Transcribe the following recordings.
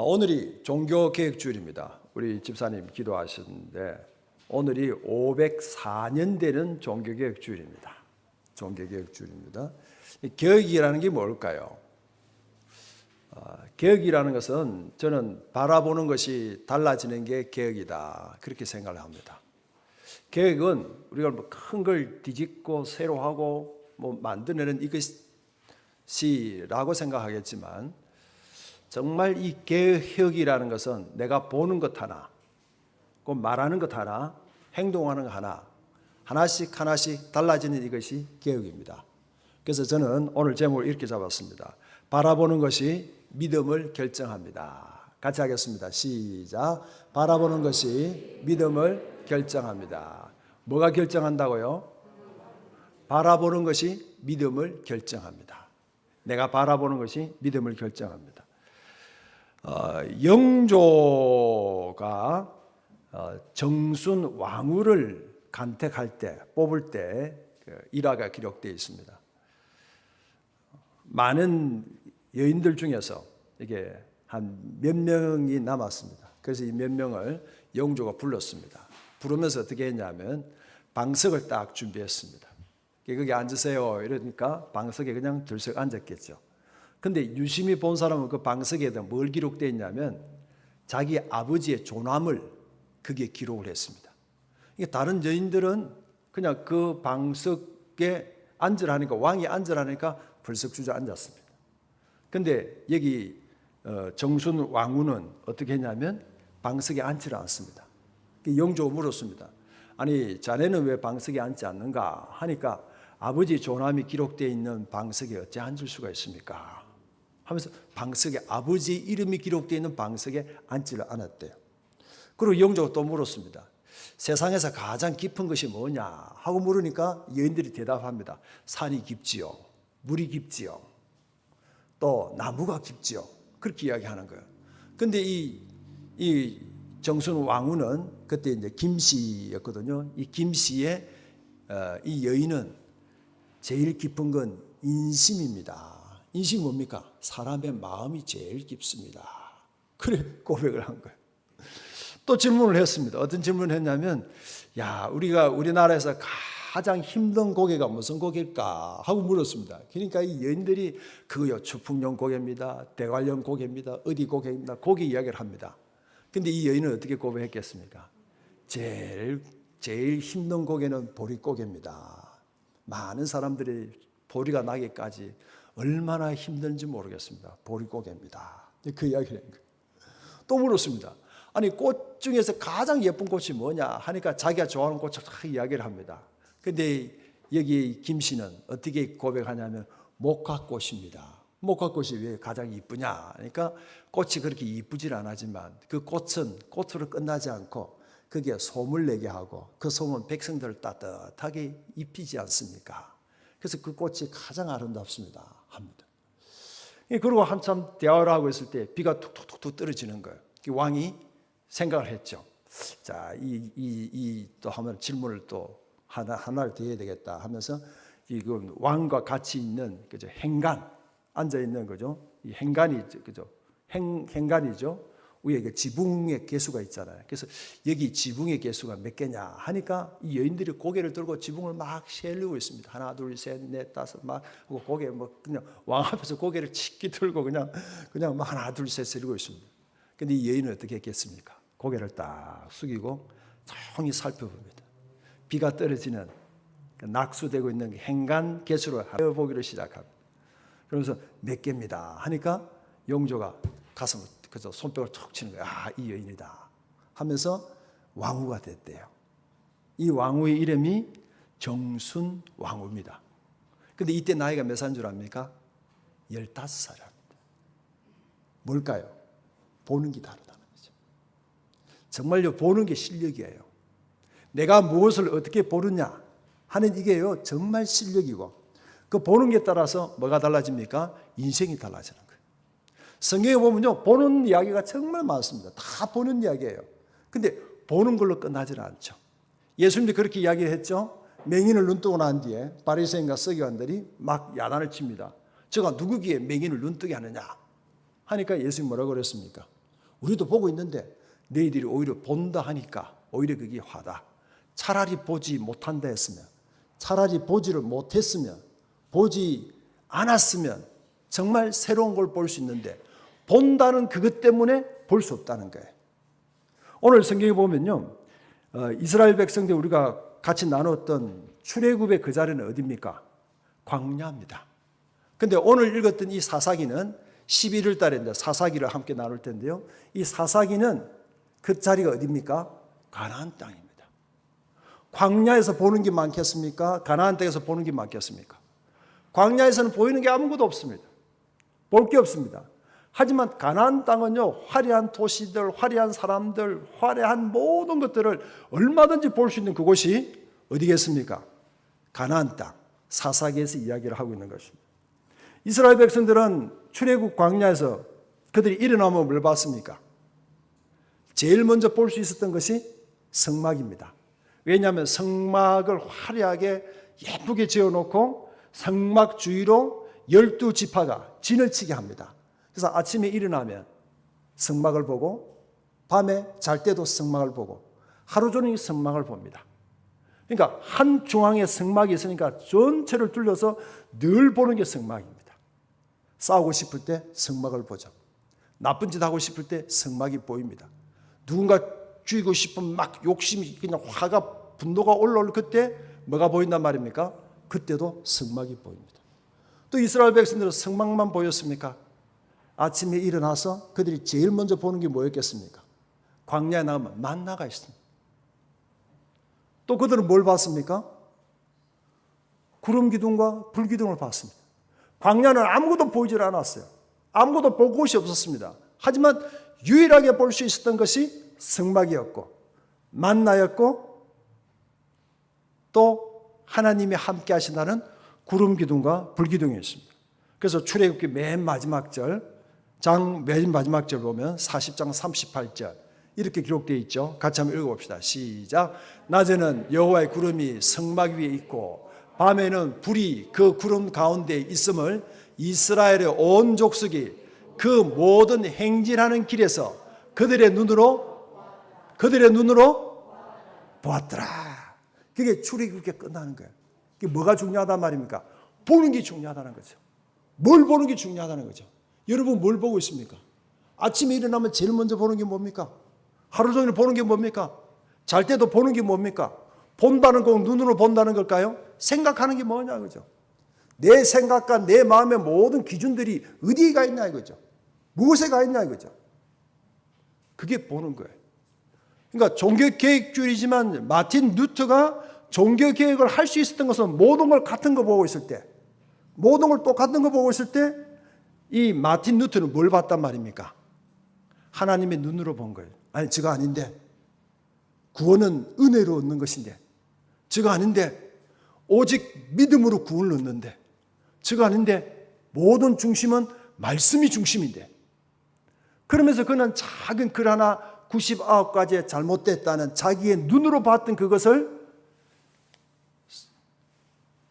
오늘이 종교개혁주일입니다. 우리 집사님 기도하셨는데 오늘이 504년 되는 종교개혁주일입니다. 종교개혁주일입니다. 개혁이라는 게 뭘까요? 개혁이라는 것은 저는 바라보는 것이 달라지는 게 개혁이다, 그렇게 생각을 합니다. 개혁은 우리가 큰 걸 뒤집고 새로 하고 만들어내는 이것이라고 생각하겠지만, 정말 이 개혁이라는 것은 내가 보는 것 하나, 그 말하는 것 하나, 행동하는 것 하나, 하나씩 달라지는 이것이 개혁입니다. 그래서 저는 오늘 제목을 이렇게 잡았습니다. 바라보는 것이 믿음을 결정합니다. 같이 하겠습니다. 시작. 바라보는 것이 믿음을 결정합니다. 뭐가 결정한다고요? 바라보는 것이 믿음을 결정합니다. 내가 바라보는 것이 믿음을 결정합니다. 영조가 정순 왕후를 간택할 때, 뽑을 때 일화가 기록되어 있습니다. 많은 여인들 중에서 이게 한 몇 명이 남았습니다. 그래서 이 몇 명을 영조가 불렀습니다. 부르면서 어떻게 했냐면 방석을 딱 준비했습니다. 거기 앉으세요 이러니까 방석에 그냥 들썩 앉았겠죠. 근데 유심히 본 사람은 그 방석에다 뭘 기록되어 있냐면 자기 아버지의 존함을 거기에 기록을 했습니다. 다른 여인들은 그냥 그 방석에 앉으라니까, 왕이 앉으라니까 벌썩 주저앉았습니다. 근데 여기 정순 왕후는 어떻게 했냐면 방석에 앉지를 않습니다. 영조가 물었습니다. 아니, 자네는 왜 방석에 앉지 않는가 하니까 아버지 존함이 기록되어 있는 방석에 어찌 앉을 수가 있습니까? 하면서 방석에 아버지 이름이 기록되어 있는 방석에 앉지를 않았대요. 그리고 영조가 또 물었습니다. 세상에서 가장 깊은 것이 뭐냐 하고 물으니까 여인들이 대답합니다. 산이 깊지요, 물이 깊지요, 또 나무가 깊지요, 그렇게 이야기하는 거예요. 근데 이 정순 왕후는 그때 이제 김씨였거든요. 이 김씨의 이 여인은 제일 깊은 건 인심입니다. 인심이 뭡니까? 사람의 마음이 제일 깊습니다. 그래 고백을 한 거예요. 또 질문을 했습니다. 어떤 질문을 했냐면, 우리나라에서 가장 힘든 고개가 무슨 고개일까 하고 물었습니다. 그러니까 이 여인들이 그거요, 추풍령 고개입니다, 대관령 고개입니다, 어디 고개입니다, 고개 이야기를 합니다. 근데 이 여인은 어떻게 고백했겠습니까? 제일 힘든 고개는 보릿고개입니다. 많은 사람들이 보리가 나기까지 얼마나 힘든지 모르겠습니다. 보릿고개입니다. 그 이야기를 한 거예요. 또 물었습니다. 아니, 꽃 중에서 가장 예쁜 꽃이 뭐냐 하니까 자기가 좋아하는 꽃을 다 이야기를 합니다. 근데 여기 김 씨는 어떻게 고백하냐면 목화꽃입니다. 목화꽃이 왜 가장 이쁘냐 그러니까 꽃이 그렇게 이쁘질 않지만 그 꽃은 꽃으로 끝나지 않고 거기에 솜을 내게 하고 그 솜은 백성들을 따뜻하게 입히지 않습니까? 그래서 그 꽃이 가장 아름답습니다 합니다. 그리고 한참 대화를 하고 있을 때 비가 툭툭툭 떨어지는 거예요. 왕이 생각을 했죠. 자, 또 한번 질문을 또 하나를 더 해야 되겠다 하면서 이건 왕과 같이 있는 그죠, 행간 앉아 있는 거죠. 이 행간이 그죠, 행간이죠. 위에 그 지붕의 개수가 있잖아요. 그래서 여기 지붕의 개수가 몇 개냐 하니까 이 여인들이 고개를 들고 지붕을 막 세르고 있습니다. 하나, 둘, 셋, 넷, 다섯 막 고개 그냥 왕 앞에서 고개를 치키 들고 그냥 막 하나, 둘, 셋 세르고 있습니다. 근데 이 여인은 어떻게 했겠습니까? 고개를 딱 숙이고 조용히 살펴봅니다. 비가 떨어지는 낙수되고 있는 행간 개수를 보기를 시작합니다. 그러면서 몇 개입니다 하니까 영조가 가슴을 그저 손뼉을 툭 치는 거예요. 이 여인이다 하면서 왕후가 됐대요. 이 왕후의 이름이 정순 왕후입니다. 근데 이때 나이가 몇 살인 줄 압니까? 15살입니다. 뭘까요? 보는 게 다르다는 거죠. 정말요, 보는 게 실력이에요. 내가 무엇을 어떻게 보느냐 하는 이게요, 정말 실력이고 그 보는 게 따라서 뭐가 달라집니까? 인생이 달라지는 거예요. 성경에 보면요, 보는 이야기가 정말 많습니다. 다 보는 이야기예요. 근데 보는 걸로 끝나지는 않죠. 예수님도 그렇게 이야기했죠. 맹인을 눈뜨고 난 뒤에 바리새인과 서기관들이 막 야단을 칩니다. 저가 누구기에 맹인을 눈뜨게 하느냐 하니까 예수님 뭐라고 그랬습니까? 우리도 보고 있는데 너희들이 오히려 본다 하니까 오히려 그게 화다. 차라리 보지 못한다 했으면, 차라리 보지를 못했으면, 보지 않았으면 정말 새로운 걸 볼 수 있는데 본다는 그것 때문에 볼 수 없다는 거예요. 오늘 성경에 보면요, 이스라엘 백성들 우리가 같이 나눴던 출애굽의 그 자리는 어디입니까? 광야입니다. 근데 오늘 읽었던 이 사사기는 11월 달에 사사기를 함께 나눌 텐데요, 이 사사기는 그 자리가 어디입니까? 가나안 땅입니다. 광야에서 보는 게 많겠습니까? 가나안 땅에서 보는 게 많겠습니까? 광야에서는 보이는 게 아무것도 없습니다. 볼 게 없습니다. 하지만 가나안 땅은요, 화려한 도시들, 화려한 사람들, 화려한 모든 것들을 얼마든지 볼 수 있는 그곳이 어디겠습니까? 가나안 땅, 사사기에서 이야기를 하고 있는 것입니다. 이스라엘 백성들은 출애굽 광야에서 그들이 일어나면 뭘 봤습니까? 제일 먼저 볼 수 있었던 것이 성막입니다. 왜냐하면 성막을 화려하게 예쁘게 지어놓고 성막 주위로 12지파가 진을 치게 합니다. 그래서 아침에 일어나면 성막을 보고 밤에 잘 때도 성막을 보고 하루 종일 성막을 봅니다. 그러니까 한 중앙에 성막이 있으니까 전체를 둘러서 늘 보는 게 성막입니다. 싸우고 싶을 때 성막을 보죠. 나쁜 짓 하고 싶을 때 성막이 보입니다. 누군가 죽이고 싶으면 막 욕심이 그냥 화가 분노가 올라올 그때 뭐가 보인단 말입니까? 그때도 성막이 보입니다. 또 이스라엘 백성들은 성막만 보였습니까? 아침에 일어나서 그들이 제일 먼저 보는 게 뭐였겠습니까? 광야에 나가면 만나가 있습니다. 또 그들은 뭘 봤습니까? 구름 기둥과 불 기둥을 봤습니다. 광야는 아무것도 보이질 않았어요. 아무것도 볼 곳이 없었습니다. 하지만 유일하게 볼 수 있었던 것이 성막이었고 만나였고 또 하나님이 함께 하신다는 구름 기둥과 불 기둥이었습니다. 그래서 출애굽기 맨 마지막 절 보면 40장 38절 이렇게 기록되어 있죠. 같이 한번 읽어봅시다. 시작. 낮에는 여호와의 구름이 성막 위에 있고 밤에는 불이 그 구름 가운데 있음을 이스라엘의 온 족속이 그 모든 행진하는 길에서 그들의 눈으로 보았더라. 그게 출애굽기가 끝나는 거예요. 그게 뭐가 중요하단 말입니까? 보는 게 중요하다는 거죠. 뭘 보는 게 중요하다는 거죠. 여러분 뭘 보고 있습니까? 아침에 일어나면 제일 먼저 보는 게 뭡니까? 하루 종일 보는 게 뭡니까? 잘 때도 보는 게 뭡니까? 본다는 건 눈으로 본다는 걸까요? 생각하는 게 뭐냐 그죠? 내 생각과 내 마음의 모든 기준들이 어디에 가 있냐 이거죠. 무엇에 가 있냐 이거죠. 그게 보는 거예요. 그러니까 종교개혁주의지만 마틴 루터가 종교개혁을 할 수 있었던 것은 모든 걸 같은 거 보고 있을 때, 모든 걸 똑같은 거 보고 있을 때 이 마틴 루터는 뭘 봤단 말입니까? 하나님의 눈으로 본 거예요. 아니 저거 아닌데 구원은 은혜로 얻는 것인데 저거 아닌데 오직 믿음으로 구원을 얻는데 저거 아닌데 모든 중심은 말씀이 중심인데 그러면서 그는 작은 글 하나 99가지의 잘못됐다는 자기의 눈으로 봤던 그것을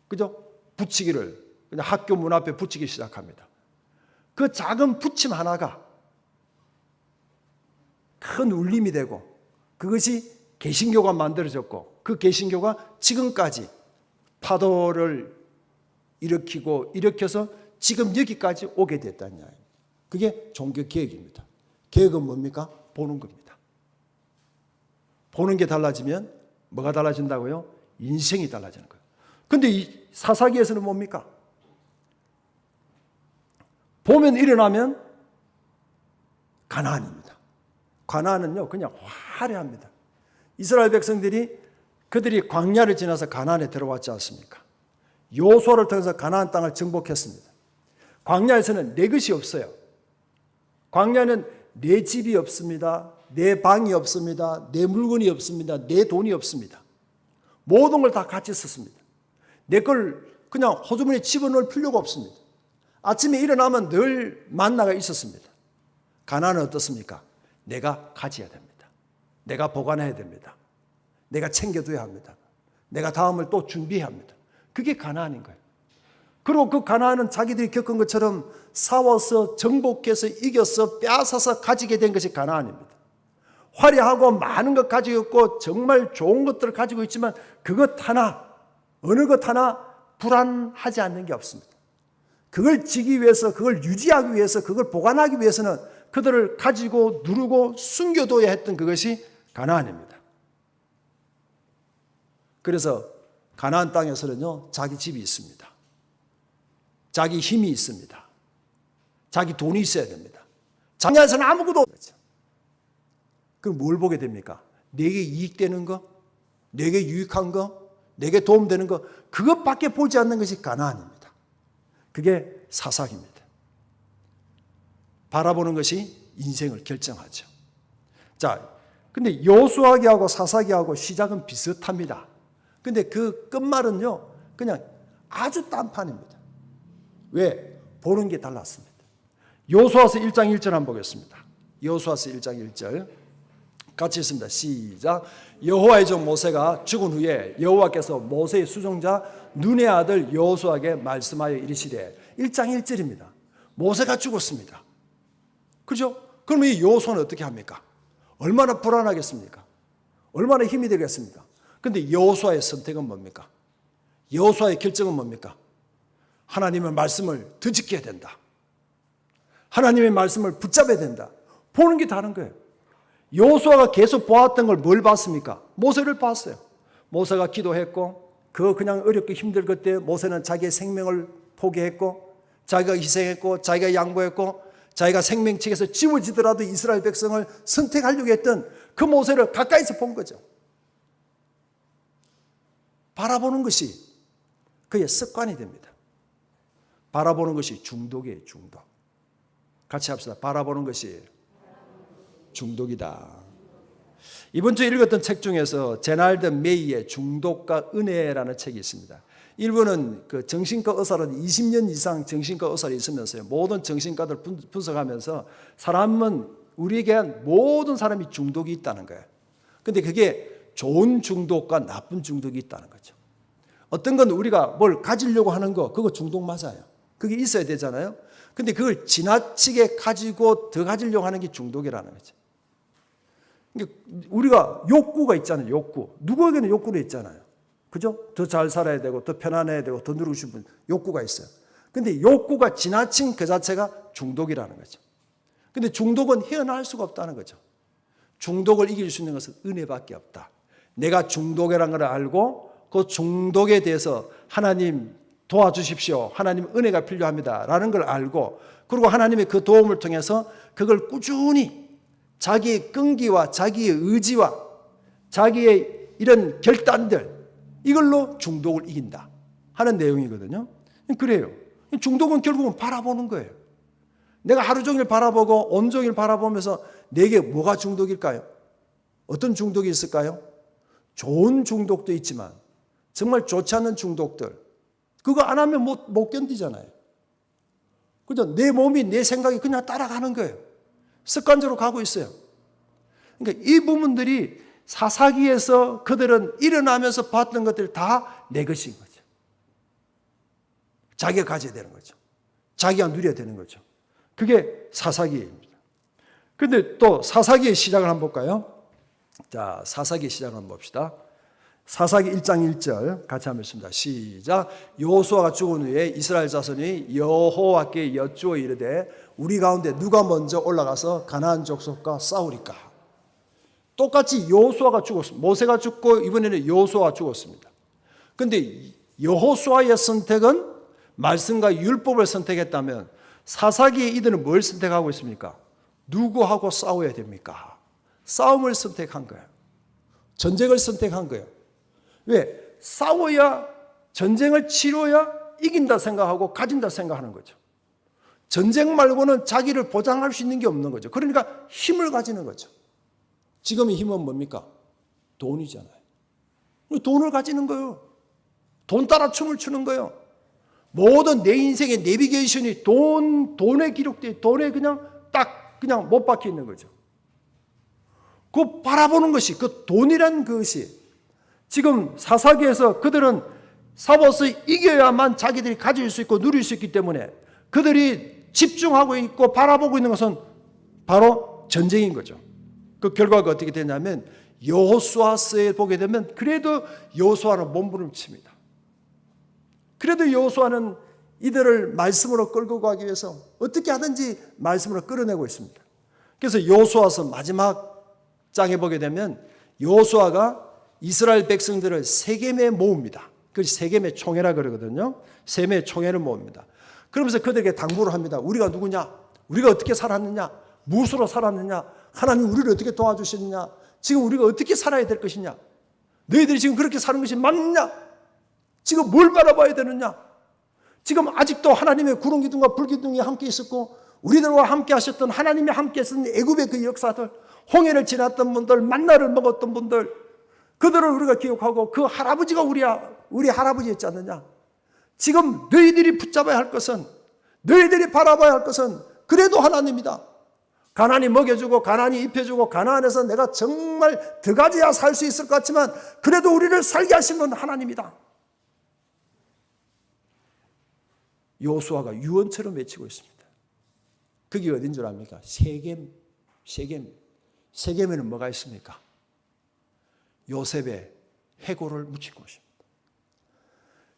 그죠? 붙이기를 그냥 학교 문 앞에 붙이기 시작합니다. 그 작은 붙임 하나가 큰 울림이 되고 그것이 개신교가 만들어졌고 그 개신교가 지금까지 파도를 일으켜서 지금 여기까지 오게 됐다는 이야기입니다. 그게 종교개혁입니다. 개혁은 뭡니까? 보는 겁니다. 보는 게 달라지면 뭐가 달라진다고요? 인생이 달라지는 거예요. 그런데 이 사사기에서는 뭡니까? 보면 일어나면 가나안입니다. 가나안은요 그냥 화려합니다. 이스라엘 백성들이 그들이 광야를 지나서 가나안에 들어왔지 않습니까? 여호수아를 통해서 가나안 땅을 정복했습니다. 광야에서는 내 것이 없어요. 광야는 내 집이 없습니다. 내 방이 없습니다. 내 물건이 없습니다. 내 돈이 없습니다. 모든 걸 다 같이 썼습니다. 내 걸 그냥 호주머니에 집어넣을 필요가 없습니다. 아침에 일어나면 늘 만나가 있었습니다. 가나안은 어떻습니까? 내가 가져야 됩니다. 내가 보관해야 됩니다. 내가 챙겨둬야 합니다. 내가 다음을 또 준비해야 합니다. 그게 가나안인 거예요. 그리고 그 가나안은 자기들이 겪은 것처럼 싸워서 정복해서 이겨서 빼앗아서 가지게 된 것이 가나안입니다. 화려하고 많은 것 가지고 있고 정말 좋은 것들을 가지고 있지만 그것 하나, 어느 것 하나 불안하지 않는 게 없습니다. 그걸 지기 위해서, 그걸 유지하기 위해서, 그걸 보관하기 위해서는 그들을 가지고 누르고 숨겨둬야 했던 그것이 가나안입니다. 그래서 가나안 땅에서는요, 자기 집이 있습니다. 자기 힘이 있습니다. 자기 돈이 있어야 됩니다. 장야에서는 아무것도 없죠. 그럼 뭘 보게 됩니까? 내게 이익되는 거, 내게 유익한 거, 내게 도움되는 거, 그것밖에 보지 않는 것이 가나안입니다. 그게 사사기입니다. 바라보는 것이 인생을 결정하죠. 자, 근데 여호수아기하고 사사기하고 시작은 비슷합니다. 근데 그 끝말은요, 그냥 아주 딴판입니다. 왜? 보는 게 달랐습니다. 여호수아서 1장 1절 한번 보겠습니다. 여호수아서 1장 1절 같이 읽습니다. 시작. 여호와의 종 모세가 죽은 후에 여호와께서 모세의 수종자 눈의 아들 여호수아에게 말씀하여 이르시되 1장 1절입니다. 모세가 죽었습니다. 그죠? 그러면 이 여호수아는 어떻게 합니까? 얼마나 불안하겠습니까? 얼마나 힘이 되겠습니까? 그런데 여호수아의 선택은 뭡니까? 여호수아의 결정은 뭡니까? 하나님의 말씀을 되짚게 된다. 하나님의 말씀을 붙잡아야 된다. 보는 게 다른 거예요. 여호수아가 계속 보았던 걸 뭘 봤습니까? 모세를 봤어요. 모세가 기도했고 그 그냥 어렵게 힘들 그때 모세는 자기의 생명을 포기했고 자기가 희생했고 자기가 양보했고 자기가 생명책에서 지워지더라도 이스라엘 백성을 선택하려고 했던 그 모세를 가까이서 본 거죠. 바라보는 것이 그의 습관이 됩니다. 바라보는 것이 중독이에요. 중독. 같이 합시다. 바라보는 것이 중독이다. 이번 주에 읽었던 책 중에서 제날드 메이의 중독과 은혜라는 책이 있습니다. 일부는 그 정신과 의사로 20년 이상 정신과 의사로 있으면서요, 모든 정신과들 분석하면서 사람은 우리에게 한 모든 사람이 중독이 있다는 거예요. 근데 그게 좋은 중독과 나쁜 중독이 있다는 거죠. 어떤 건 우리가 뭘 가지려고 하는 거, 그거 중독 맞아요. 그게 있어야 되잖아요. 근데 그걸 지나치게 가지고 더 가지려고 하는 게 중독이라는 거죠. 그러니까 우리가 욕구가 있잖아요. 욕구. 누구에게는 욕구가 있잖아요. 그죠? 더 잘 살아야 되고, 더 편안해야 되고, 더 누리고 싶은 욕구가 있어요. 근데 욕구가 지나친 그 자체가 중독이라는 거죠. 근데 중독은 헤어나올 수가 없다는 거죠. 중독을 이길 수 있는 것은 은혜밖에 없다. 내가 중독이라는 걸 알고 그 중독에 대해서 하나님 도와주십시오. 하나님 은혜가 필요합니다. 라는 걸 알고 그리고 하나님의 그 도움을 통해서 그걸 꾸준히 자기의 끈기와 자기의 의지와 자기의 이런 결단들 이걸로 중독을 이긴다 하는 내용이거든요. 그래요. 중독은 결국은 바라보는 거예요. 내가 하루 종일 바라보고 온종일 바라보면서 내게 뭐가 중독일까요? 어떤 중독이 있을까요? 좋은 중독도 있지만 정말 좋지 않은 중독들 그거 안 하면 못 견디잖아요. 그죠? 내 몸이 내 생각이 그냥 따라가는 거예요. 습관적으로 가고 있어요. 그러니까 이 부분들이 사사기에서 그들은 일어나면서 봤던 것들이 다 내 것인 거죠. 자기가 가져야 되는 거죠. 자기가 누려야 되는 거죠. 그게 사사기입니다. 그런데 또 사사기의 시작을 한번 볼까요? 자, 사사기의 시작을 한번 봅시다. 사사기 1장 1절 같이 한번 읽습니다. 시작. 여호수아가 죽은 후에 이스라엘 자손이 여호와께 여쭈어 이르되 우리 가운데 누가 먼저 올라가서 가나안 족속과 싸우리까? 똑같이 여호수아가 죽었습니다. 모세가 죽고 이번에는 여호수아가 죽었습니다. 그런데 여호수아의 선택은 말씀과 율법을 선택했다면 사사기의 이들은 뭘 선택하고 있습니까? 누구하고 싸워야 됩니까? 싸움을 선택한 거예요. 전쟁을 선택한 거예요. 왜? 싸워야 전쟁을 치러야 이긴다 생각하고 가진다 생각하는 거죠. 전쟁 말고는 자기를 보장할 수 있는 게 없는 거죠. 그러니까 힘을 가지는 거죠. 지금의 힘은 뭡니까? 돈이잖아요. 돈을 가지는 거예요. 돈 따라 춤을 추는 거예요. 모든 내 인생의 내비게이션이 돈에 기록돼, 돈에 그냥 딱 그냥 못 박혀 있는 거죠. 그 바라보는 것이, 그 돈이란 것이 지금 사사기에서 그들은 싸워서 이겨야만 자기들이 가질 수 있고 누릴 수 있기 때문에 그들이 집중하고 있고 바라보고 있는 것은 바로 전쟁인 거죠. 그 결과가 어떻게 되냐면 여호수아서에 보게 되면 그래도 여호수아는 몸부림칩니다. 그래도 여호수아는 이들을 말씀으로 끌고 가기 위해서 어떻게 하든지 말씀으로 끌어내고 있습니다. 그래서 여호수아서 마지막 장에 보게 되면 여호수아가 이스라엘 백성들을 세겜에 모읍니다. 그것이 세겜의 총회라 그러거든요. 세겜의 총회를 모읍니다. 그러면서 그들에게 당부를 합니다. 우리가 누구냐? 우리가 어떻게 살았느냐? 무엇으로 살았느냐? 하나님 우리를 어떻게 도와주시느냐? 지금 우리가 어떻게 살아야 될 것이냐? 너희들이 지금 그렇게 사는 것이 맞느냐? 지금 뭘 바라봐야 되느냐? 지금 아직도 하나님의 구름 기둥과 불 기둥이 함께 있었고 우리들과 함께 하셨던 하나님이 함께 했던 애굽의 그 역사들, 홍해를 지났던 분들, 만나를 먹었던 분들, 그들을 우리가 기억하고 그 할아버지가 우리 할아버지였지 않느냐? 지금 너희들이 붙잡아야 할 것은, 너희들이 바라봐야 할 것은 그래도 하나님이다. 가난이 먹여주고 가난이 입혀주고 가난해서 내가 정말 더 가져야 살 수 있을 것 같지만 그래도 우리를 살게 하신 건 하나님이다. 여호수아가 유언처럼 외치고 있습니다. 그게 어딘 줄 압니까? 세겜. 세겜에는 뭐가 있습니까? 요셉의 해골을 묻힌 곳입니다.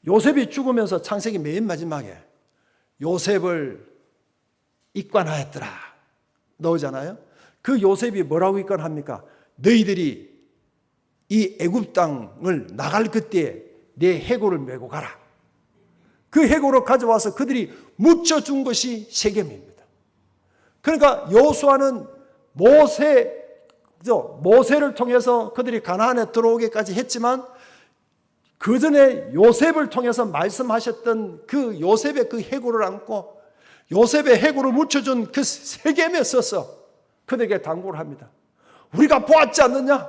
요셉이 죽으면서 창세기 맨 마지막에 요셉을 입관하였더라 나오잖아요. 그 요셉이 뭐라고 입관합니까? 너희들이 이 애굽 땅을 나갈 그때 내 해골을 메고 가라. 그 해골을 가져와서 그들이 묻혀준 것이 세겜입니다. 그러니까 여호수아는 모세를 통해서 그들이 가나안에 들어오기까지 했지만 그 전에 요셉을 통해서 말씀하셨던 그 요셉의 그 해골을 안고 요셉의 해골을 묻혀준 그 세겜에 서서 그들에게 당부를 합니다. 우리가 보았지 않느냐?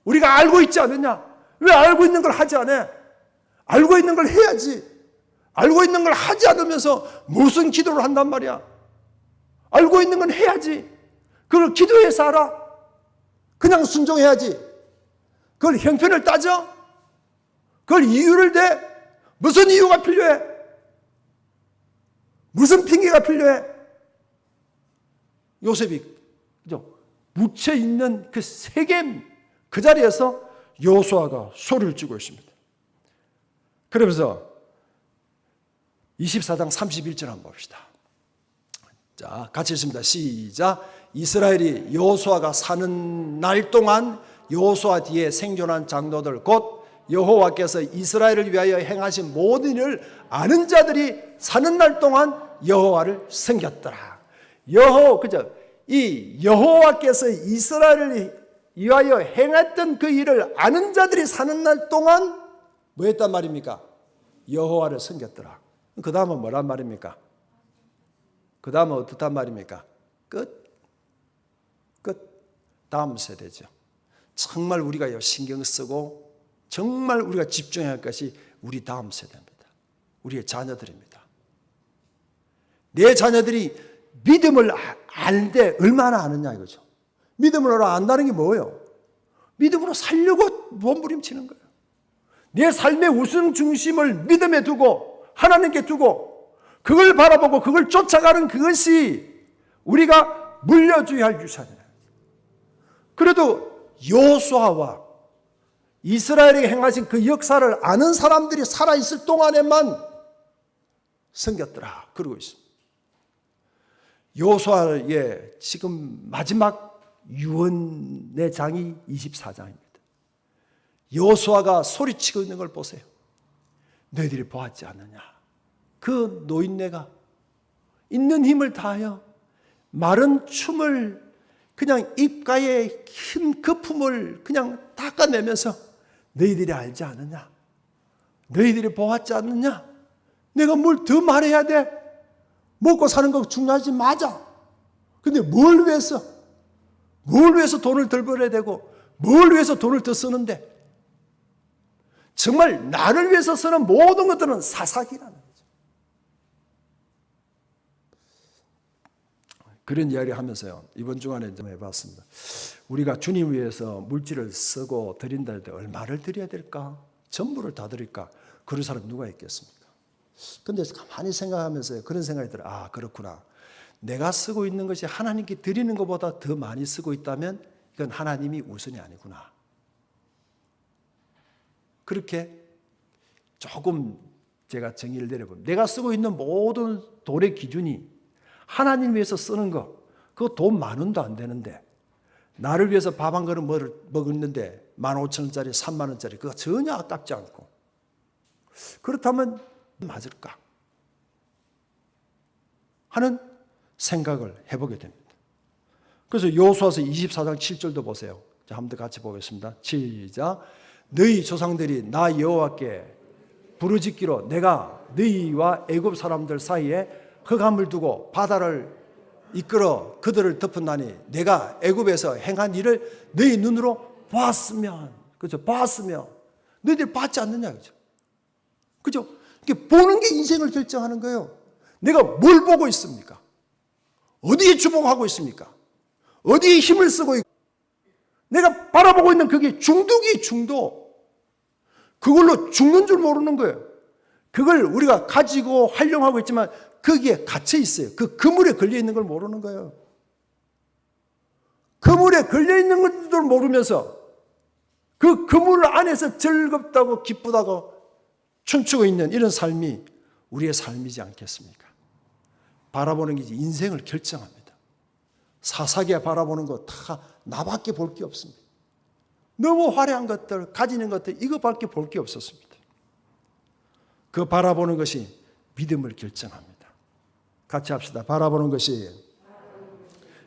우리가 알고 있지 않느냐? 왜 알고 있는 걸 하지 않아? 알고 있는 걸 해야지. 알고 있는 걸 하지 않으면서 무슨 기도를 한단 말이야? 알고 있는 건 해야지. 그걸 기도해서 알아? 그냥 순종해야지. 그걸 형편을 따져? 그걸 이유를 대? 무슨 이유가 필요해? 무슨 핑계가 필요해? 요셉이 묻혀있는 그 세겜 그 자리에서 여호수아가 소리를 지르고 있습니다. 그러면서 24장 31절 한번 봅시다. 자, 같이 읽습니다. 시작. 이스라엘이 여호수아가 사는 날 동안 여호수아 뒤에 생존한 장로들 곧 여호와께서 이스라엘을 위하여 행하신 모든 일을 아는 자들이 사는 날 동안 여호와를 섬겼더라. 이 여호와께서 이스라엘을 위하여 행했던 그 일을 아는 자들이 사는 날 동안 뭐 했단 말입니까? 여호와를 섬겼더라. 그 다음은 뭐란 말입니까? 그 다음은 어떻단 말입니까? 끝. 다음 세대죠. 정말 우리가 신경 쓰고 정말 우리가 집중해야 할 것이 우리 다음 세대입니다. 우리의 자녀들입니다. 내 자녀들이 믿음을 알되 얼마나 아느냐 이거죠. 믿음을 안다는 게 뭐예요? 믿음으로 살려고 몸부림치는 거예요. 내 삶의 우선 중심을 믿음에 두고 하나님께 두고 그걸 바라보고 그걸 쫓아가는 그것이 우리가 물려줘야 할 유산이에요. 그래도 여호수아와 이스라엘에게 행하신 그 역사를 아는 사람들이 살아있을 동안에만 섬겼더라 그러고 있습니다. 여호수아의 지금 마지막 유언의 장이 24장입니다. 여호수아가 소리치고 있는 걸 보세요. 너희들이 보았지 않느냐? 그 노인네가 있는 힘을 다하여 마른 춤을 그냥 입가에 큰 거품을 그냥 닦아내면서 너희들이 알지 않느냐? 너희들이 보았지 않느냐? 내가 뭘 더 말해야 돼? 먹고 사는 거 중요하지 맞아. 근데 뭘 위해서 돈을 덜 벌어야 되고 뭘 위해서 돈을 더 쓰는데 정말 나를 위해서 쓰는 모든 것들은 사사기라는 거죠. 그런 이야기를 하면서요. 이번 주간에 좀 해봤습니다. 우리가 주님 위해서 물질을 쓰고 드린다 할 때 얼마를 드려야 될까? 전부를 다 드릴까? 그런 사람 누가 있겠습니까? 근데 가만히 생각하면서 그런 생각이 들어요. 아, 그렇구나. 내가 쓰고 있는 것이 하나님께 드리는 것보다 더 많이 쓰고 있다면 이건 하나님이 우선이 아니구나. 그렇게 조금 제가 정의를 내려보면 내가 쓰고 있는 모든 돈의 기준이 하나님 위해서 쓰는 거, 그거 돈 10,000원도 안 되는데 나를 위해서 밥 한 그릇 먹었는데 15,000원짜리 30,000원짜리 그거 전혀 아깝지 않고 그렇다면 맞을까 하는 생각을 해보게 됩니다. 그래서 여호수아서 24장 7절도 보세요. 자, 한번 더 같이 보겠습니다. 시작. 너희 조상들이 나 여호와께 부르짖기로 내가 너희와 애굽 사람들 사이에 흑암을 두고 바다를 이끌어 그들을 덮었나니 내가 애굽에서 행한 일을 너희 눈으로 봤으면, 그죠? 봤으면 너희들 봤지 않느냐, 그죠? 그죠? 이게 보는 게 인생을 결정하는 거예요. 내가 뭘 보고 있습니까? 어디에 주목하고 있습니까? 어디에 힘을 쓰고 있고 내가 바라보고 있는 그게 중독이 중독. 그걸로 죽는 줄 모르는 거예요. 그걸 우리가 가지고 활용하고 있지만 거기에 갇혀 있어요. 그 그물에 걸려 있는 걸 모르는 거예요. 그물에 걸려 있는 것도 모르면서 그 그물 안에서 즐겁다고 기쁘다고 춤추고 있는 이런 삶이 우리의 삶이지 않겠습니까? 바라보는 게 인생을 결정합니다. 사사기에 바라보는 거 다 나밖에 볼 게 없습니다. 너무 화려한 것들, 가지는 것들 이거밖에 볼 게 없었습니다. 그 바라보는 것이 믿음을 결정합니다. 같이 합시다. 바라보는 것이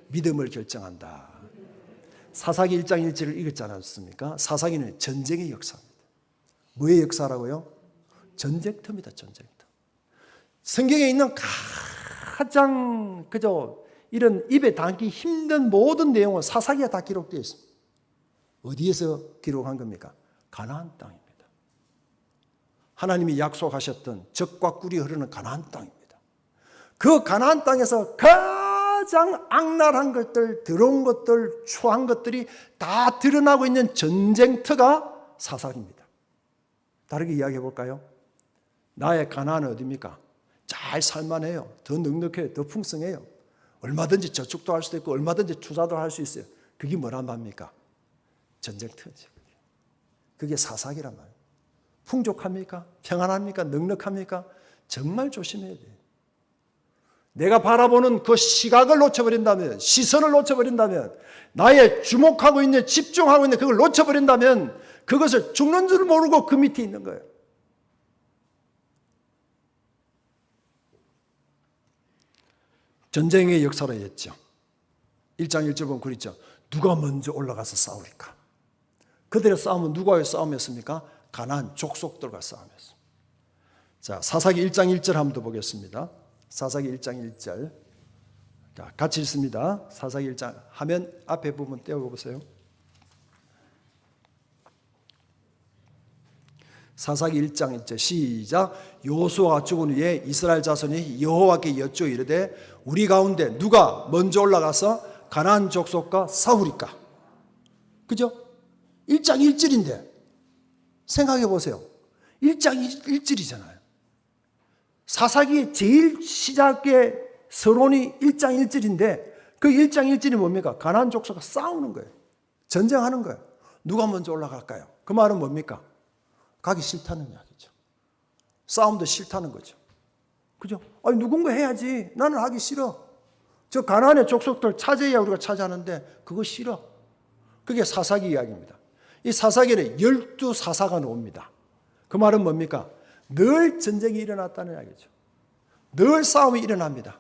믿음을 결정한다. 사사기 1장 1절을 읽었지 않았습니까? 사사기는 전쟁의 역사입니다. 뭐의 역사라고요? 전쟁터입니다. 전쟁터. 성경에 있는 가장 이런 입에 담기 힘든 모든 내용은 사사기에 다 기록되어 있습니다. 어디에서 기록한 겁니까? 가나안 땅입니다. 하나님이 약속하셨던 젖과 꿀이 흐르는 가나안 땅입니다. 그 가나안 땅에서 가장 악랄한 것들, 더러운 것들, 추한 것들이 다 드러나고 있는 전쟁터가 사사기입니다. 다르게 이야기해 볼까요? 나의 가나안은 어디입니까? 잘 살만해요. 더 넉넉해요. 더 풍성해요. 얼마든지 저축도 할 수도 있고 얼마든지 투자도 할 수 있어요. 그게 뭐란 말입니까? 전쟁터죠. 그게 사사기란 말이에요. 풍족합니까? 평안합니까? 넉넉합니까? 정말 조심해야 돼요. 내가 바라보는 그 시각을 놓쳐버린다면, 시선을 놓쳐버린다면, 나의 주목하고 있는, 집중하고 있는 그걸 놓쳐버린다면 그것을 죽는 줄 모르고 그 밑에 있는 거예요. 전쟁의 역사로 했죠. 1장 1절 보면 그랬죠. 누가 먼저 올라가서 싸우리까? 그들의 싸움은 누가의 싸움이었습니까? 가나안 족속들과 싸움이었습니다. 자, 사사기 1장 1절 한번 더 보겠습니다. 사사기 1장 1절. 자, 같이 읽습니다. 사사기 1장 화면 앞에 부분 떼어보세요. 사사기 1장 1절 시작. 여호수아가 죽은 후에 이스라엘 자손이 여호와께 여쭈어 이르되 우리 가운데 누가 먼저 올라가서 가나안 족속과 싸우리까? 그죠? 1장 1절인데 생각해 보세요. 1장 1절이잖아요. 사사기의 제일 시작의 서론이 1장 1절인데 그 1장 1절이 뭡니까? 가나안 족속과 싸우는 거예요. 전쟁하는 거예요. 누가 먼저 올라갈까요? 그 말은 뭡니까? 가기 싫다는 이야기죠. 싸움도 싫다는 거죠. 그죠? 아니, 누군가 해야지. 나는 하기 싫어. 저 가나안의 족속들 차지해야 우리가 차지하는데 그거 싫어. 그게 사사기 이야기입니다. 이 사사기는 12사사가 나옵니다. 그 말은 뭡니까? 늘 전쟁이 일어났다는 이야기죠. 늘 싸움이 일어납니다.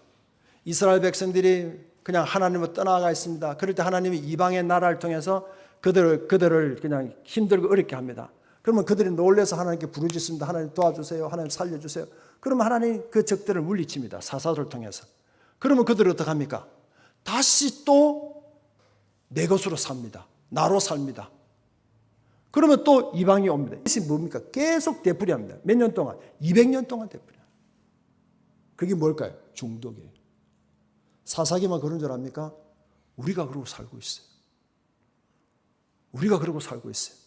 이스라엘 백성들이 그냥 하나님을 떠나가 있습니다. 그럴 때 하나님이 이방의 나라를 통해서 그들을 그냥 힘들고 어렵게 합니다. 그러면 그들이 놀래서 하나님께 부르짖습니다. 하나님 도와주세요. 하나님 살려주세요. 그러면 하나님 그 적들을 물리칩니다. 사사들을 통해서. 그러면 그들은 어떻게 합니까? 다시 또 내 것으로 삽니다. 나로 삽니다. 그러면 또 이방이 옵니다. 이것이 뭡니까? 계속 되풀이합니다. 몇 년 동안? 200년 동안 되풀이합니다. 그게 뭘까요? 중독이에요. 사사기만 그런 줄 압니까? 우리가 그러고 살고 있어요. 우리가 그러고 살고 있어요.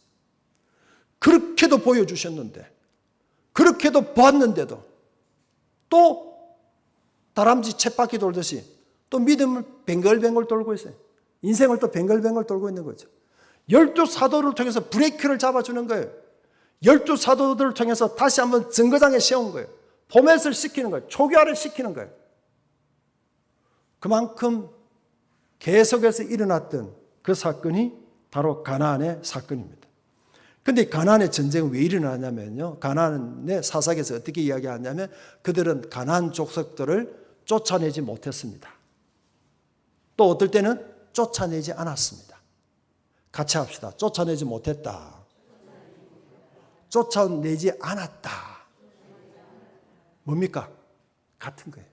그렇게도 보여주셨는데 그렇게도 보았는데도 또 다람쥐 쳇바퀴 돌듯이 또 믿음을 뱅글뱅글 돌고 있어요. 인생을 또 뱅글뱅글 돌고 있는 거죠. 12사도를 통해서 브레이크를 잡아주는 거예요. 12사도들을 통해서 다시 한번 증거장에 세운 거예요. 포맷을 시키는 거예요. 초기화를 시키는 거예요. 그만큼 계속해서 일어났던 그 사건이 바로 가나안의 사건입니다. 그런데 가나안의 전쟁은 왜 일어나냐면요. 가나안의 사사기에서 어떻게 이야기하냐면 그들은 가나안 족속들을 쫓아내지 못했습니다. 또 어떨 때는 쫓아내지 않았습니다. 같이 합시다. 쫓아내지 못했다. 쫓아내지 않았다. 뭡니까? 같은 거예요.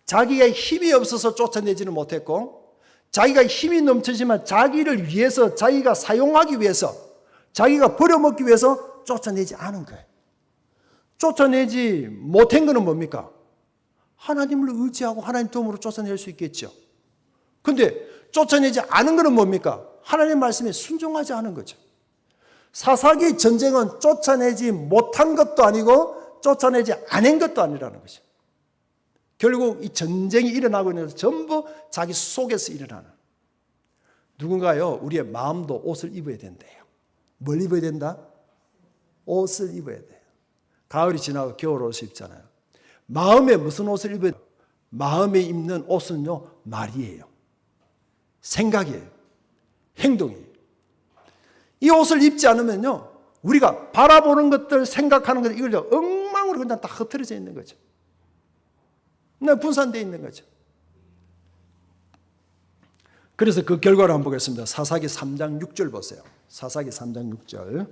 자기가 힘이 없어서 쫓아내지는 못했고 자기가 힘이 넘치지만 자기를 위해서 자기가 사용하기 위해서 자기가 버려먹기 위해서 쫓아내지 않은 거예요. 쫓아내지 못한 것은 뭡니까? 하나님을 의지하고 하나님 도움으로 쫓아낼 수 있겠죠. 근데 쫓아내지 않은 것은 뭡니까? 하나님 말씀에 순종하지 않은 거죠. 사사기 전쟁은 쫓아내지 못한 것도 아니고 쫓아내지 않은 것도 아니라는 거죠. 결국 이 전쟁이 일어나고 있는 것은 전부 자기 속에서 일어나는. 누군가요, 우리의 마음도 옷을 입어야 된대요. 뭘 입어야 된다? 옷을 입어야 돼요. 가을이 지나고 겨울 옷을 입잖아요. 마음에 무슨 옷을 입어야 돼요? 마음에 입는 옷은요, 말이에요. 생각이에요. 행동이에요. 이 옷을 입지 않으면요, 우리가 바라보는 것들, 생각하는 것들, 이걸 엉망으로 그냥 다 흩어져 있는 거죠. 그냥 분산되어 있는 거죠. 그래서 그 결과를 한번 보겠습니다. 사사기 3장 6절 보세요. 사사기 3장 6절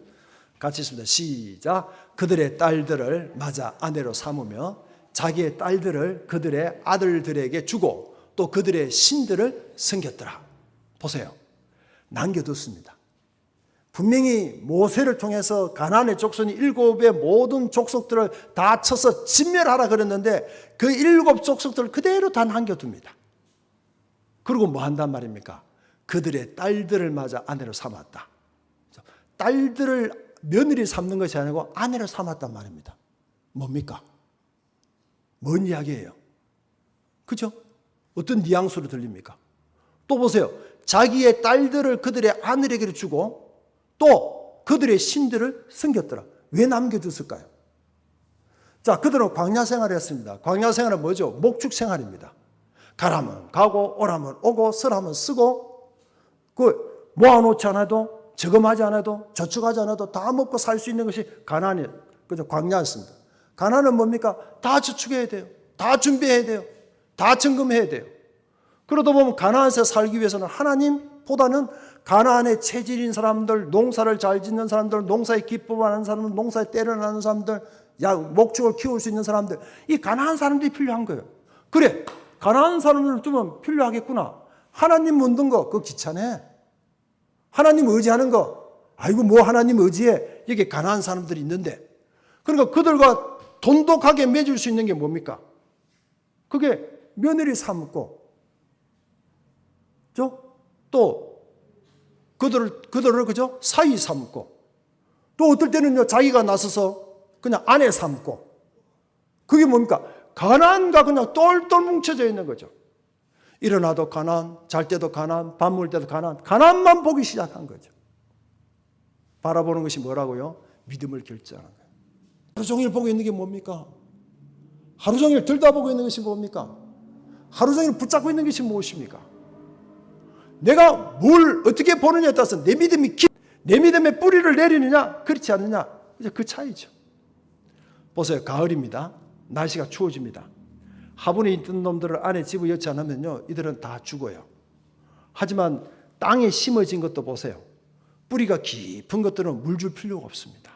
같이 있습니다. 시작. 그들의 딸들을 맞아 아내로 삼으며 자기의 딸들을 그들의 아들들에게 주고 또 그들의 신들을 섬겼더라. 보세요. 남겨뒀습니다. 분명히 모세를 통해서 가나안의 족속이 7의 모든 족속들을 다 쳐서 진멸하라 그랬는데 그 7 족속들을 그대로 다 남겨둡니다. 그리고 뭐 한단 말입니까? 그들의 딸들을 맞아 아내로 삼았다. 딸들을 며느리 삼는 것이 아니고 아내로 삼았단 말입니다. 뭡니까? 뭔 이야기예요? 그죠? 어떤 뉘앙스로 들립니까? 또 보세요. 자기의 딸들을 그들의 아내에게 주고 또 그들의 신들을 섬겼더라. 왜 남겨뒀을까요? 자, 그들은 광야 생활을 했습니다. 광야 생활은 뭐죠? 목축 생활입니다. 가라면 가고 오라면 오고 쓰라면 쓰고 그 모아놓지 않아도 저금하지 않아도 저축하지 않아도 다 먹고 살 수 있는 것이 가나안이 그죠? 광야였습니다. 가나안은 뭡니까? 다 저축해야 돼요. 다 준비해야 돼요. 다 점검해야 돼요. 그러다 보면 가나안에서 살기 위해서는 하나님보다는 가나안의 체질인 사람들, 농사를 잘 짓는 사람들, 농사에 기쁨하는 사람들, 농사에 때를 나는 사람들, 목축을 키울 수 있는 사람들, 이 가나안 사람들이 필요한 거예요. 그래, 가나안 사람들을 두면 필요하겠구나. 하나님 묻는 거, 그거 귀찮아. 하나님 의지하는 거, 아이고 뭐 하나님 의지해. 여기 가나안 사람들이 있는데. 그러니까 그들과 돈독하게 맺을 수 있는 게 뭡니까? 그게 며느리 삼고, 또 그들을 그죠? 사위 삼고, 또 어떨 때는요 자기가 나서서 그냥 아내 삼고, 그게 뭡니까? 가나안과 그냥 똘똘 뭉쳐져 있는 거죠. 일어나도 가나안, 잘 때도 가나안, 밥 먹을 때도 가나안, 가나안만 보기 시작한 거죠. 바라보는 것이 뭐라고요? 믿음을 결정하는 거예요. 하루 종일 보고 있는 게 뭡니까? 하루 종일 들여다보고 있는 것이 뭡니까? 하루 종일 붙잡고 있는 것이 무엇입니까? 내가 뭘 어떻게 보느냐에 따라서 내 믿음의 뿌리를 내리느냐 그렇지 않느냐, 이제 그 차이죠. 보세요. 가을입니다. 날씨가 추워집니다. 화분에 있던 놈들을 안에 집어넣지 않으면요 이들은 다 죽어요. 하지만 땅에 심어진 것도 보세요. 뿌리가 깊은 것들은 물 줄 필요가 없습니다.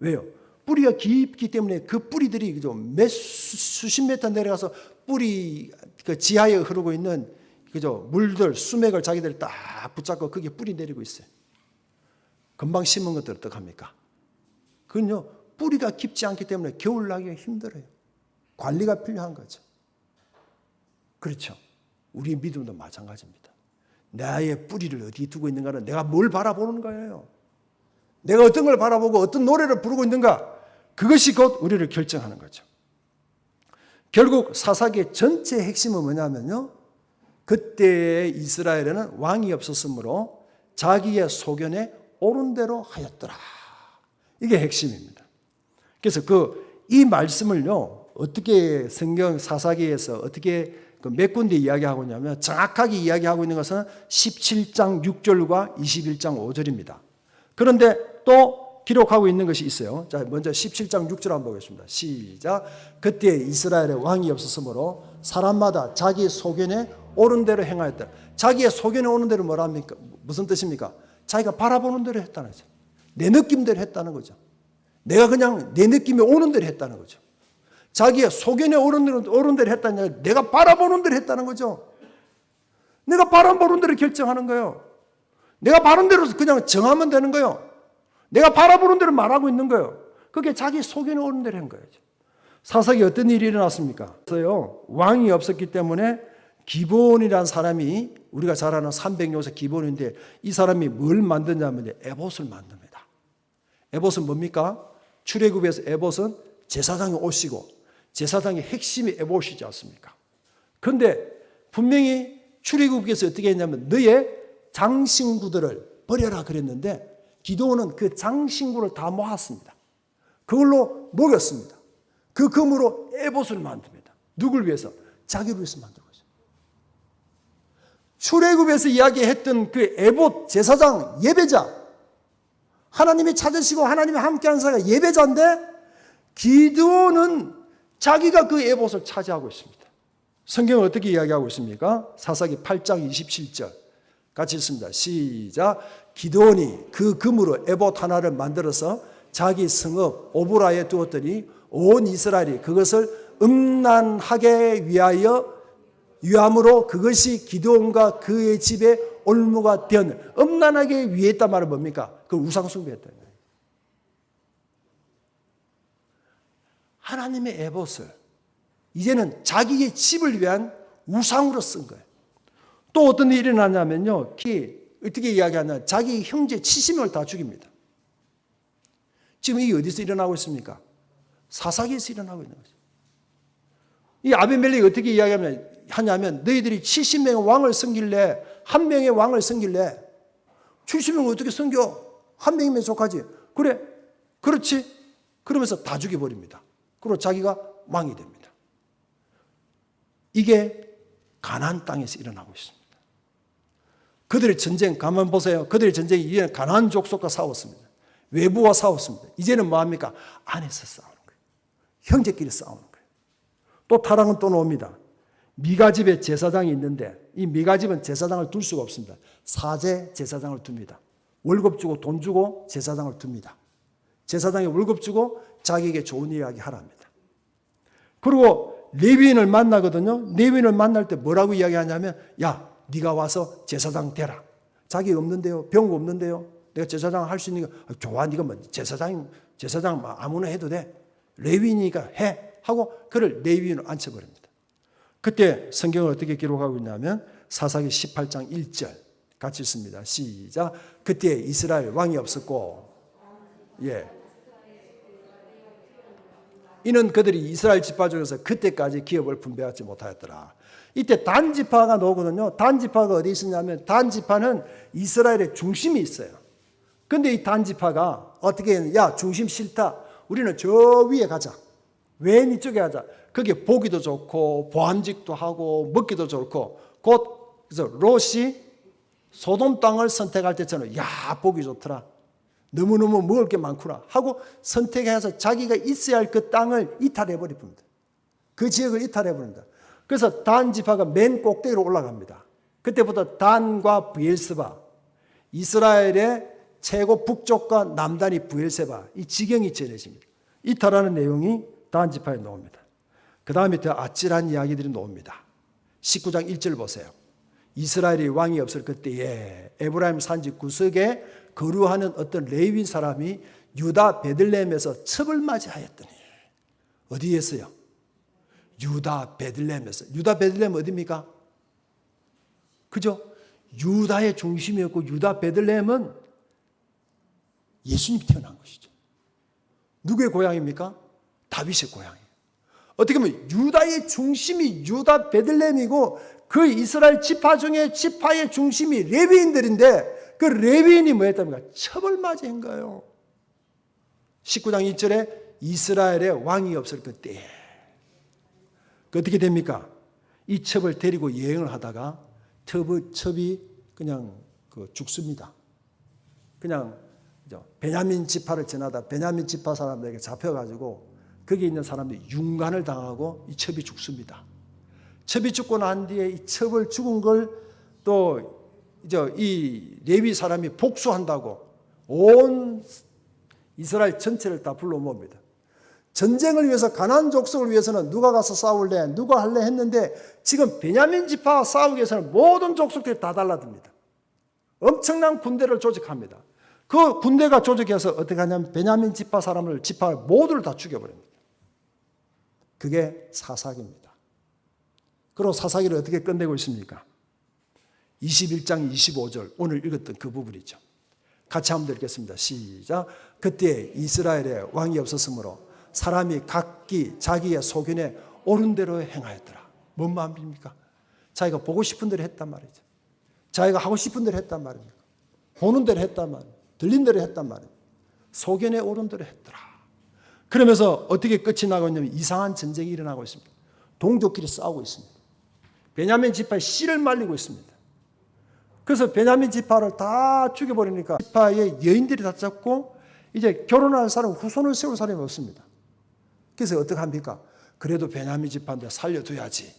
왜요? 뿌리가 깊기 때문에 그 뿌리들이 몇 수십 미터 내려가서 뿌리 그 지하에 흐르고 있는 그죠? 물들, 수맥을 자기들 딱 붙잡고 거기에 뿌리 내리고 있어요. 금방 심은 것들 어떡합니까? 그건요, 뿌리가 깊지 않기 때문에 겨울 나기가 힘들어요. 관리가 필요한 거죠. 그렇죠. 우리 믿음도 마찬가지입니다. 나의 뿌리를 어디 두고 있는가는 내가 뭘 바라보는 거예요. 내가 어떤 걸 바라보고 어떤 노래를 부르고 있는가, 그것이 곧 우리를 결정하는 거죠. 결국 사사기의 전체 핵심은 뭐냐면요, 그때의 이스라엘에는 왕이 없었으므로 자기의 소견에 옳은 대로 하였더라. 이게 핵심입니다. 그래서 이 말씀을요, 어떻게 성경 사사기에서 어떻게 몇 군데 이야기하고 있냐면, 정확하게 이야기하고 있는 것은 17장 6절과 21장 5절입니다. 그런데 또 기록하고 있는 것이 있어요. 자, 먼저 17장 6절 한번 보겠습니다. 시작. 그때 이스라엘에 왕이 없었으므로 사람마다 자기 소견에 옳은 대로 행하였다. 자기의 소견에 오는 대로 뭐랍니까? 무슨 뜻입니까? 자기가 바라보는 대로 했다는 거죠. 내 느낌대로 했다는 거죠. 내가 그냥 내 느낌이 오는 대로 했다는 거죠. 자기의 소견에 오른 대로 했다냐, 내가 바라보는 대로 했다는 거죠. 내가 바라보는 대로 결정하는 거예요. 내가 바른 대로 그냥 정하면 되는 거예요. 내가 바라보는 대로 말하고 있는 거예요. 그게 자기 소견에 오른 대로 한 거예요. 사사기 어떤 일이 일어났습니까? 왕이 없었기 때문에 기브온이라는 사람이, 우리가 잘 아는 300요새 기브온인데, 이 사람이 뭘 만드냐면 에봇을 만듭니다. 에봇은 뭡니까? 출애굽에서 에봇은 제사장이 옷이고 제사장의 핵심이 에봇이지 않습니까? 그런데 분명히 출애굽에서 어떻게 했냐면 너의 장신구들을 버려라 그랬는데, 기드온은 그 장신구를 다 모았습니다. 그걸로 녹였습니다. 그 금으로 에봇을 만듭니다. 누굴 위해서? 자기를 위해서 만든 거죠. 출애굽에서 이야기했던 그 에봇 제사장 예배자, 하나님이 찾으시고 하나님이 함께하는 사람이 예배자인데, 기드온은 자기가 그 에봇을 차지하고 있습니다. 성경은 어떻게 이야기하고 있습니까? 사사기 8장 27절 같이 읽습니다. 시작. 기드온이 그 금으로 에봇 하나를 만들어서 자기 성읍 오브라에 두었더니 온 이스라엘이 그것을 음란하게 위함으로 그것이 기드온과 그의 집에 올무가 되었네. 음란하게 위했단 말은 뭡니까? 그 우상숭배했다는 거예요. 하나님의 에봇을 이제는 자기의 집을 위한 우상으로 쓴 거예요. 또 어떤 일이 일어나냐면요, 어떻게 이야기하냐, 자기 형제 70명을 다 죽입니다. 지금 이게 어디서 일어나고 있습니까? 사사기에서 일어나고 있는 거죠. 이 아비멜렉이 어떻게 이야기하냐면, 너희들이 70명의 왕을 섬길래, 한 명의 왕을 섬길래 70명을 어떻게 섬겨? 한 명이면 속하지. 그래, 그렇지. 그러면서 다 죽여버립니다. 그리고 자기가 왕이 됩니다. 이게 가나안 땅에서 일어나고 있습니다. 그들의 전쟁, 가만 보세요. 그들의 전쟁이 이제는 가나안 족속과 싸웠습니다. 외부와 싸웠습니다. 이제는 뭐합니까? 안에서 싸우는 거예요. 형제끼리 싸우는 거예요. 또 타락은 또 나옵니다. 미가 집에 제사장이 있는데, 이 미가 집은 제사장을 둘 수가 없습니다. 사제 제사장을 둡니다. 월급 주고 돈 주고 제사장을 둡니다. 제사장에 월급 주고 자기에게 좋은 이야기 하랍니다. 그리고 레위인을 만나거든요. 레위인을 만날 때 뭐라고 이야기하냐면, 야, 네가 와서 제사장 되라. 자기 없는데요, 병 없는데요, 내가 제사장 할 수 있는 거 좋아. 네가 뭐 제사장 아무나 해도 돼. 레위인이니까 해 하고 그를 레위인으로 앉혀버립니다. 그때 성경을 어떻게 기록하고 있냐면 사사기 18장 1절 같이 읽습니다. 시작. 그때 이스라엘 왕이 없었고, 이는 그들이 이스라엘 지파 중에서 그때까지 기업을 분배하지 못하였더라. 이때 단 지파가 나오거든요. 단 지파가 어디 있었냐면, 단 지파는 이스라엘의 중심이 있어요. 근데 이 단 지파가 어떻게 했냐? 야, 중심 싫다. 우리는 저 위에 가자. 왼 이쪽에 가자. 거기에 보기도 좋고 보안직도 하고 먹기도 좋고, 그래서 롯이 소돔 땅을 선택할 때처럼, 야, 보기 좋더라. 너무너무 먹을 게 많구나 하고 선택해서 자기가 있어야 할 그 땅을 이탈해버립니다. 그 지역을 이탈해버립니다. 그래서 단 지파가 맨 꼭대기로 올라갑니다. 그때부터 단과 브엘세바, 이스라엘의 최고 북쪽과 남단이 브엘세바, 이 지경이 정해집니다. 이탈하는 내용이 단 지파에 나옵니다. 그 다음에 더 아찔한 이야기들이 나옵니다. 19장 1절 보세요. 이스라엘이 왕이 없을 그때에 에브라임 산지 구석에 거류하는 어떤 레위인 사람이 유다 베들레헴에서 첩을 맞이하였더니, 어디에서요? 유다 베들레헴에서. 유다 베들레헴 어디입니까? 그죠? 유다의 중심이었고, 유다 베들레헴은 예수님이 태어난 것이죠. 누구의 고향입니까? 다윗의 고향이에요. 어떻게 보면 유다의 중심이 유다 베들레헴이고 그 이스라엘 지파 중에 지파의 중심이 레위인들인데 그 레위인이 뭐 했답니까? 처벌맞이한 거예요. 19장 2절에 이스라엘의 왕이 없을 그때에 그 어떻게 됩니까? 이 첩을 데리고 여행을 하다가 첩이 그냥 죽습니다. 그냥 베냐민 지파를 지나다 베냐민 지파 사람들에게 잡혀가지고 거기 있는 사람들이 융간을 당하고 이 첩이 죽습니다. 첩이 죽고 난 뒤에 이 첩을 죽은 걸 또 이 레위 사람이 복수한다고 온 이스라엘 전체를 다 불러 모읍니다. 전쟁을 위해서 가나안 족속을 위해서는 누가 가서 싸울래? 누가 할래? 했는데 지금 베냐민 지파와 싸우기 위해서는 모든 족속들이 다 달라듭니다. 엄청난 군대를 조직합니다. 그 군대가 조직해서 어떻게 하냐면 베냐민 지파 사람을 지파 모두를 다 죽여버립니다. 그게 사사기입니다. 그리고 사사기를 어떻게 끝내고 있습니까? 21장 25절 오늘 읽었던 그 부분이죠. 같이 한번 읽겠습니다. 시작. 그때 이스라엘에 왕이 없었으므로 사람이 각기 자기의 소견에 옳은 대로 행하였더라. 뭔 마음입니까? 자기가 보고 싶은 대로 했단 말이죠. 자기가 하고 싶은 대로 했단 말입니다. 보는 대로 했단 말이에요. 들린 대로 했단 말이에요. 소견에 옳은 대로 했더라. 그러면서 어떻게 끝이 나고 있냐면 이상한 전쟁이 일어나고 있습니다. 동족끼리 싸우고 있습니다. 베냐민 지파에 씨를 말리고 있습니다. 그래서 베냐민 지파를 다 죽여버리니까 지파의 여인들이 다 잡고 이제 결혼할 사람, 후손을 세울 사람이 없습니다. 그래서 어떻게 합니까? 그래도 베냐민 지파인데 살려둬야지.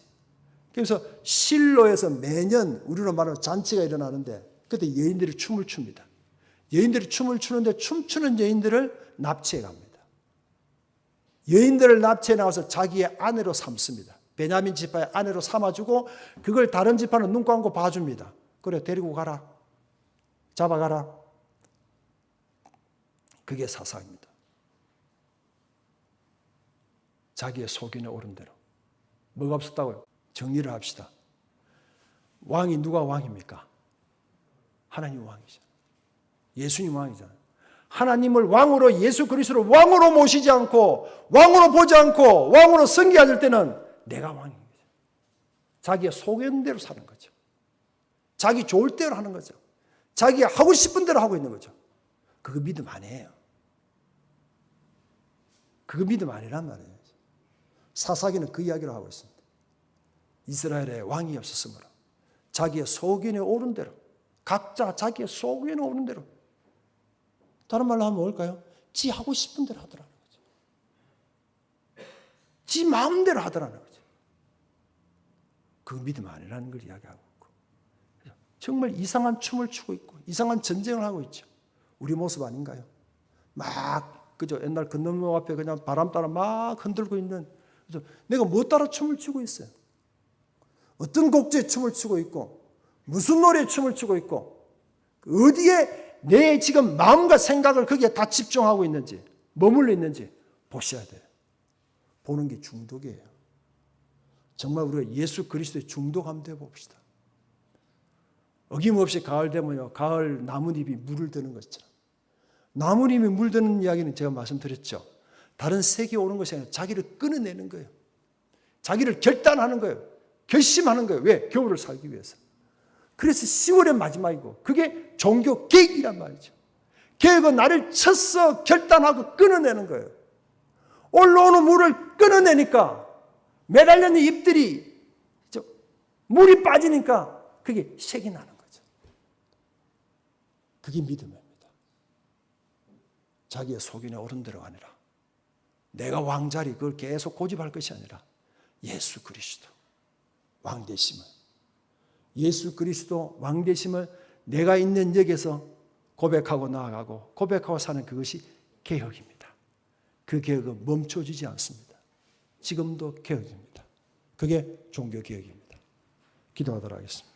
그래서 실로에서 매년 우리로 말하면 잔치가 일어나는데 그때 여인들이 춤을 춥니다. 여인들이 춤을 추는데 춤추는 여인들을 납치해 갑니다. 여인들을 납치해 나와서 자기의 아내로 삼습니다. 베냐민 지파의 아내로 삼아주고 그걸 다른 지파는 눈 감고 봐줍니다. 그래 데리고 가라. 잡아가라. 그게 사사입니다. 자기의 소견에 옳은 대로. 뭐가 없었다고요? 정리를 합시다. 왕이 누가 왕입니까? 하나님 왕이죠. 예수님 왕이잖아요. 하나님을 왕으로 예수 그리스도를 왕으로 모시지 않고 왕으로 보지 않고 왕으로 섬겨야 때는 내가 왕입니다. 자기의 소견대로 사는 거죠. 자기 좋을 대로 하는 거죠. 자기가 하고 싶은 대로 하고 있는 거죠. 그거 믿음 아니에요. 그거 믿음 아니란 말이에요. 사사기는 그 이야기를 하고 있습니다. 이스라엘에 왕이 없었으므로 자기의 소견에 옳은 대로 각자 자기의 소견에 옳은 대로 다른 말로 하면 뭘까요? 지 하고 싶은 대로 하더라는 거죠. 지 마음대로 하더라는 거죠. 그거 믿음 아니라는 걸 이야기하고 있고 정말 이상한 춤을 추고 있고 이상한 전쟁을 하고 있죠. 우리 모습 아닌가요? 막 그죠? 옛날 건너무 앞에 그냥 바람 따라 막 흔들고 있는 그죠? 내가 뭐 따라 춤을 추고 있어요? 어떤 곡제에 춤을 추고 있고 무슨 노래에 춤을 추고 있고 어디에 내 지금 마음과 생각을 거기에 다 집중하고 있는지 머물러 있는지 보셔야 돼요. 보는 게 중독이에요. 정말 우리가 예수 그리스도의 중독함 되어 봅시다. 어김없이 가을 되면요. 가을 나뭇잎이 물을 드는 것처럼. 나뭇잎이 물드는 이야기는 제가 말씀드렸죠. 다른 색이 오는 것이 아니라 자기를 끊어내는 거예요. 자기를 결단하는 거예요. 결심하는 거예요. 왜? 겨울을 살기 위해서. 그래서 10월의 마지막이고 그게 종교 계획이란 말이죠. 계획은 나를 쳤어 결단하고 끊어내는 거예요. 올라오는 물을 끊어내니까 매달려 있는 잎들이 물이 빠지니까 그게 색이 나는 거죠. 그게 믿음입니다. 자기의 소견에 옳은 대로 아니라 내가 왕자리 그걸 계속 고집할 것이 아니라 예수 그리스도 왕되심을 예수 그리스도 왕되심을 내가 있는 역에서 고백하고 나아가고 고백하고 사는 그것이 개혁입니다. 그 개혁은 멈춰지지 않습니다. 지금도 개혁입니다. 그게 종교 개혁입니다. 기도하도록 하겠습니다.